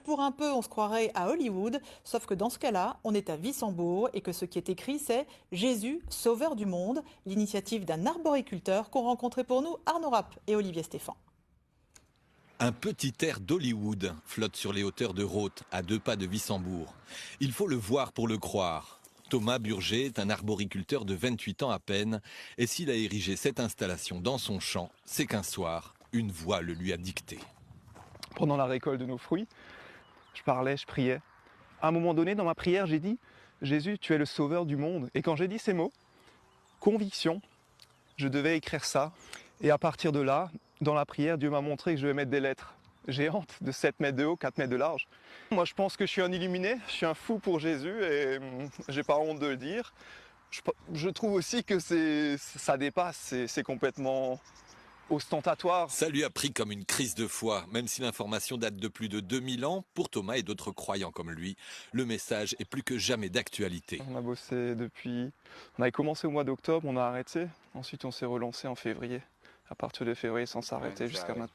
pour un peu, on se croirait à Hollywood, sauf que dans ce cas-là, on est à Wissembourg et que ce qui est écrit, c'est Jésus, sauveur du monde, l'initiative d'un arboriculteur qu'ont rencontré pour nous Arnaud Rapp et Olivier Stéphan. Un petit air d'Hollywood flotte sur les hauteurs de Rothes, à 2 pas de Wissembourg. Il faut le voir pour le croire. Thomas Burger est un arboriculteur de 28 ans à peine, et s'il a érigé cette installation dans son champ, c'est qu'un soir, une voix le lui a dicté. Pendant la récolte de nos fruits, je parlais, je priais. À un moment donné, dans ma prière, j'ai dit « Jésus, tu es le sauveur du monde ». Et quand j'ai dit ces mots, conviction, je devais écrire ça. Et à partir de là, dans la prière, Dieu m'a montré que je devais mettre des lettres géantes de 7 mètres de haut, 4 mètres de large. Moi, je pense que je suis un illuminé, je suis un fou pour Jésus et j'ai pas honte de le dire. Je trouve aussi que ça dépasse, c'est complètement ostentatoire. Ça lui a pris comme une crise de foi, même si l'information date de plus de 2000 ans, pour Thomas et d'autres croyants comme lui, le message est plus que jamais d'actualité. On a bossé depuis... On avait commencé au mois d'octobre, on a arrêté. Ensuite, on s'est relancé en février. À partir de février, sans s'arrêter jusqu'à maintenant.